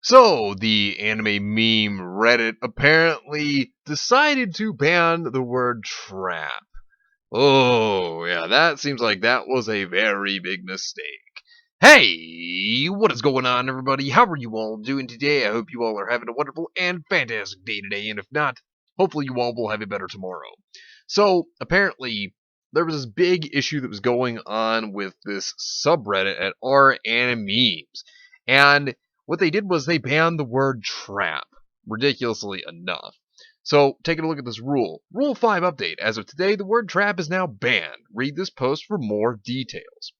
So, the anime meme Reddit apparently decided to ban the word trap. Oh, yeah, that seems like that was a very big mistake. Hey, what is going on, everybody? How are you all doing today? I hope you all are having a wonderful and fantastic day today, and if not, hopefully you all will have a better tomorrow. So, apparently, there was this big issue that was going on with this subreddit at Animemes, and what they did was they banned the word trap, ridiculously enough. So, taking a look at this rule. Rule 5 update. As of today, the word trap is now banned. Read this post for more details.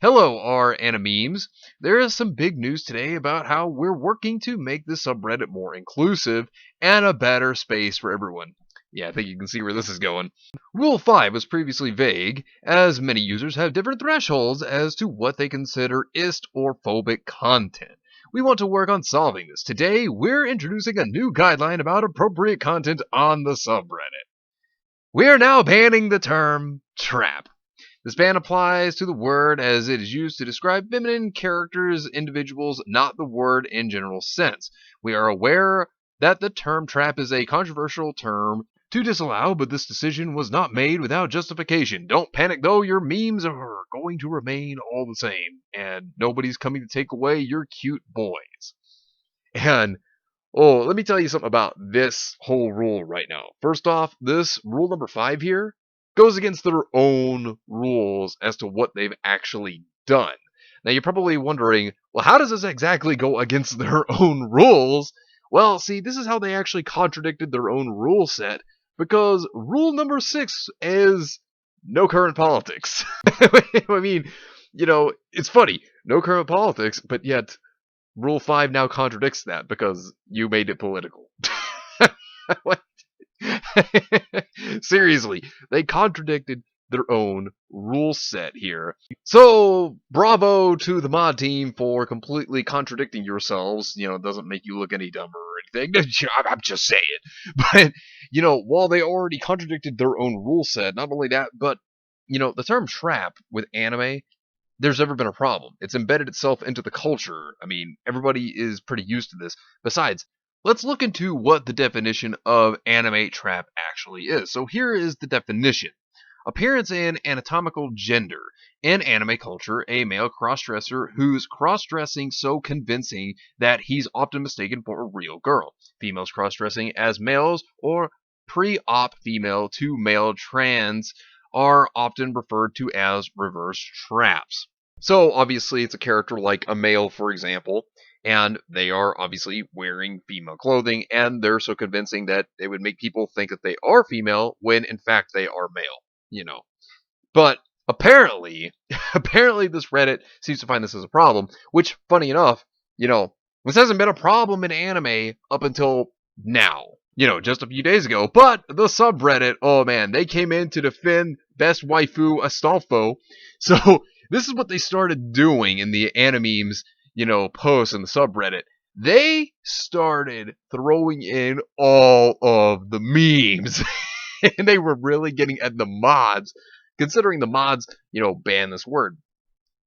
Hello, our Animemes. There is some big news today about how we're working to make this subreddit more inclusive and a better space for everyone. Yeah, I think you can see where this is going. Rule 5 was previously vague, as many users have different thresholds as to what they consider ist or phobic content. We want to work on solving this. Today, we're introducing a new guideline about appropriate content on the subreddit. We are now banning the term trap. This ban applies to the word as it is used to describe feminine characters, individuals, not the word in general sense. We are aware that the term trap is a controversial term to disallow, but this decision was not made without justification. Don't panic though, your memes are going to remain all the same, and nobody's coming to take away your cute boys. And let me tell you something about this whole rule right now. First off, this rule number 5 here goes against their own rules as to what they've actually done. Now, you're probably wondering, well, how does this exactly go against their own rules? Well, see, this is how they actually contradicted their own rule set, because rule number 6 is no current politics. I mean, it's funny, no current politics, but yet Rule 5 now contradicts that because you made it political. Seriously, they contradicted their own rule set here. So, bravo to the mod team for completely contradicting yourselves. It doesn't make you look any dumber or anything. I'm just saying. But, while they already contradicted their own rule set, not only that, but, the term trap with anime, there's never been a problem. It's embedded itself into the culture. I mean, everybody is pretty used to this. Besides, let's look into what the definition of anime trap actually is. So here is the definition. Appearance and anatomical gender. In anime culture, a male crossdresser whose cross-dressing so convincing that he's often mistaken for a real girl. Females cross-dressing as males or pre-op female to male trans are often referred to as reverse traps. So obviously it's a character like a male, for example, and they are obviously wearing female clothing, and they're so convincing that they would make people think that they are female when in fact they are male, But apparently, apparently this Reddit seems to find this as a problem, which, funny enough, this hasn't been a problem in anime up until now. Just a few days ago. But the subreddit, oh man, they came in to defend Best Waifu Astolfo. So this is what they started doing in the Animemes, posts in the subreddit. They started throwing in all of the memes. And they were really getting at the mods, considering the mods, ban this word.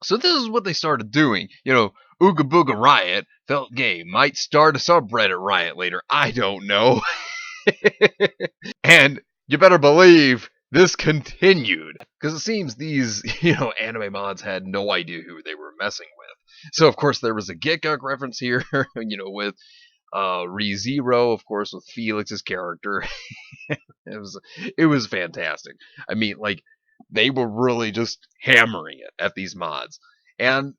So this is what they started doing. Ooga Booga Riot felt gay. Might start a subreddit riot later. I don't know. And you better believe this continued. Because it seems these, anime mods had no idea who they were messing with. So of course there was a Gitguk reference here, with ReZero, of course, with Felix's character. it was fantastic. I mean, they were really just hammering it at these mods. And,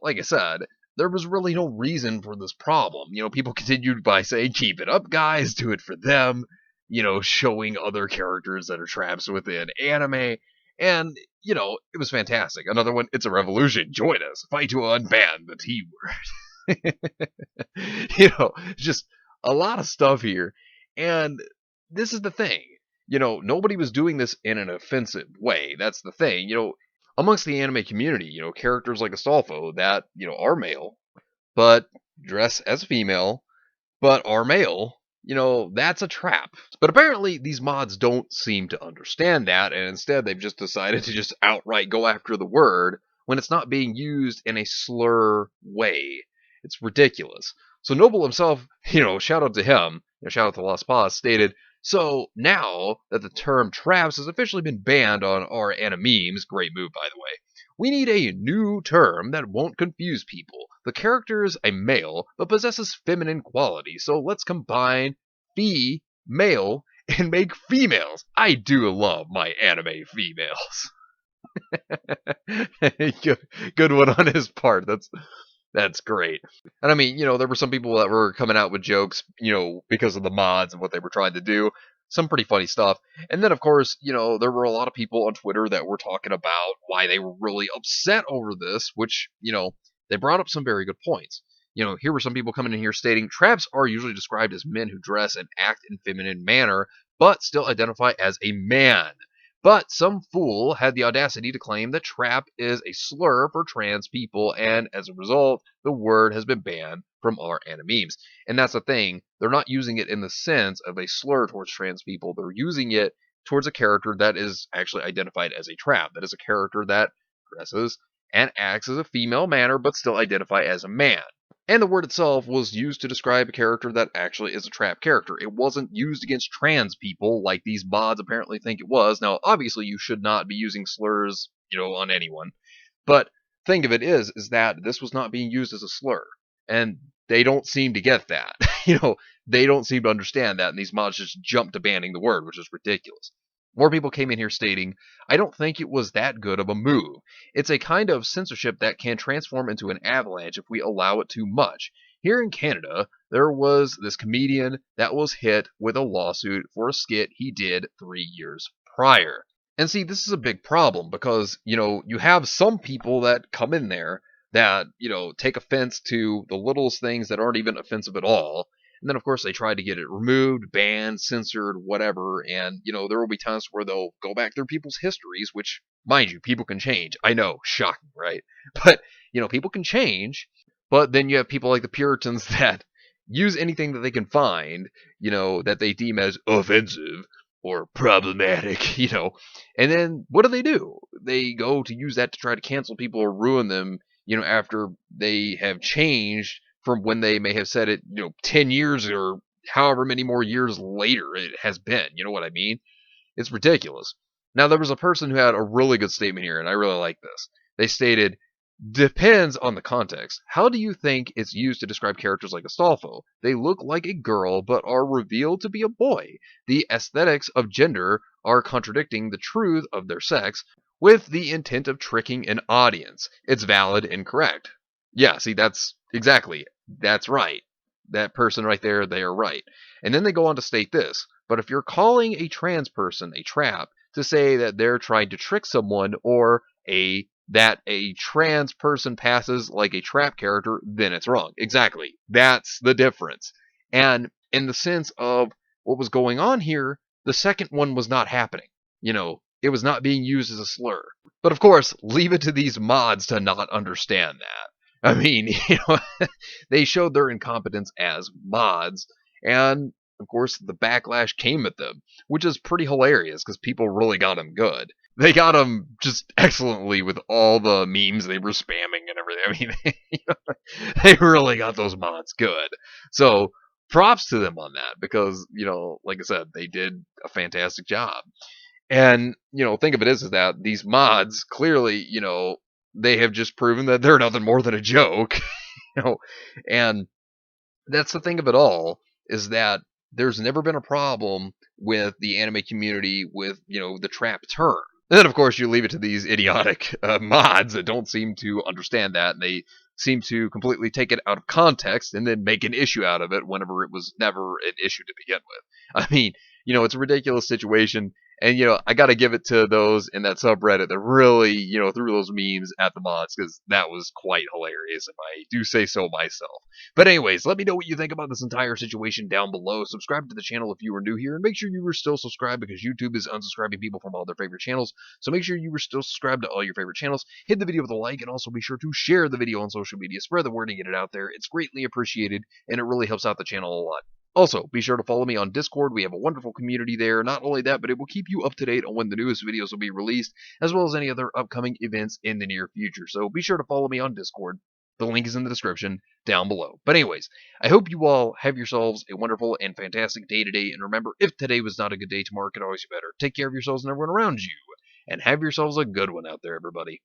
like I said, there was really no reason for this problem. People continued by saying, keep it up, guys, do it for them, showing other characters that are traps within anime. And, it was fantastic. Another one, it's a revolution. Join us. Fight to unban the T word. Just a lot of stuff here. And this is the thing. Nobody was doing this in an offensive way. That's the thing. Amongst the anime community, characters like Astolfo that, are male, but dress as female, but are male, that's a trap. But apparently these mods don't seem to understand that, and instead they've just decided to just outright go after the word when it's not being used in a slur way. It's ridiculous. So Noble himself, shout out to him, shout out to Lost Paws, stated, so now that the term traps has officially been banned on our Animemes, great move by the way, we need a new term that won't confuse people. The character is a male, but possesses feminine qualities, so let's combine male and make females. I do love my anime females. good one on his part. That's great. And I mean, there were some people that were coming out with jokes, because of the mods and what they were trying to do. Some pretty funny stuff. And then, of course, there were a lot of people on Twitter that were talking about why they were really upset over this, which, they brought up some very good points. Here were some people coming in here stating traps are usually described as men who dress and act in feminine manner, but still identify as a man. But some fool had the audacity to claim that trap is a slur for trans people, and as a result, the word has been banned from our Animemes. And that's the thing, they're not using it in the sense of a slur towards trans people, they're using it towards a character that is actually identified as a trap. That is a character that dresses and acts as a female manner, but still identify as a man. And the word itself was used to describe a character that actually is a trap character. It wasn't used against trans people like these mods apparently think it was. Now, obviously, you should not be using slurs, on anyone. But thing of it is that this was not being used as a slur. And they don't seem to get that. They don't seem to understand that, and these mods just jumped to banning the word, which is ridiculous. More people came in here stating, I don't think it was that good of a move. It's a kind of censorship that can transform into an avalanche if we allow it too much. Here in Canada, there was this comedian that was hit with a lawsuit for a skit he did 3 years prior. And see, this is a big problem because, you have some people that come in there that, take offense to the littlest things that aren't even offensive at all. And then, of course, they try to get it removed, banned, censored, whatever. And, there will be times where they'll go back through people's histories, which, mind you, people can change. I know, shocking, right? But, people can change. But then you have people like the Puritans that use anything that they can find, that they deem as offensive or problematic, And then what do? They go to use that to try to cancel people or ruin them, after they have changed from when they may have said it, 10 years or however many more years later it has been. You know what I mean? It's ridiculous. Now, there was a person who had a really good statement here, and I really like this. They stated, depends on the context. How do you think it's used to describe characters like Astolfo? They look like a girl, but are revealed to be a boy. The aesthetics of gender are contradicting the truth of their sex with the intent of tricking an audience. It's valid and correct. Yeah, see, that's right. That person right there, they are right. And then they go on to state this, but if you're calling a trans person a trap to say that they're trying to trick someone or that a trans person passes like a trap character, then it's wrong. Exactly. That's the difference. And in the sense of what was going on here, the second one was not happening. It was not being used as a slur. But of course, leave it to these mods to not understand that. I mean, they showed their incompetence as mods, and of course, the backlash came at them, which is pretty hilarious because people really got them good. They got them just excellently with all the memes they were spamming and everything. I mean, they really got those mods good. So, props to them on that because, like I said, they did a fantastic job. And, think of it is that these mods clearly, they have just proven that they're nothing more than a joke, and that's the thing of it all is that there's never been a problem with the anime community with, the trap term. And then, of course, you leave it to these idiotic mods that don't seem to understand that, and they seem to completely take it out of context and then make an issue out of it whenever it was never an issue to begin with. I mean, it's a ridiculous situation. And, I got to give it to those in that subreddit that really, threw those memes at the mods because that was quite hilarious, if I do say so myself. But anyways, let me know what you think about this entire situation down below. Subscribe to the channel if you are new here, and make sure you are still subscribed because YouTube is unsubscribing people from all their favorite channels. So make sure you are still subscribed to all your favorite channels. Hit the video with a like, and also be sure to share the video on social media. Spread the word and get it out there. It's greatly appreciated, and it really helps out the channel a lot. Also, be sure to follow me on Discord. We have a wonderful community there. Not only that, but it will keep you up to date on when the newest videos will be released, as well as any other upcoming events in the near future. So be sure to follow me on Discord. The link is in the description down below. But anyways, I hope you all have yourselves a wonderful and fantastic day today. And remember, if today was not a good day, tomorrow could always be better. Take care of yourselves and everyone around you. And have yourselves a good one out there, everybody.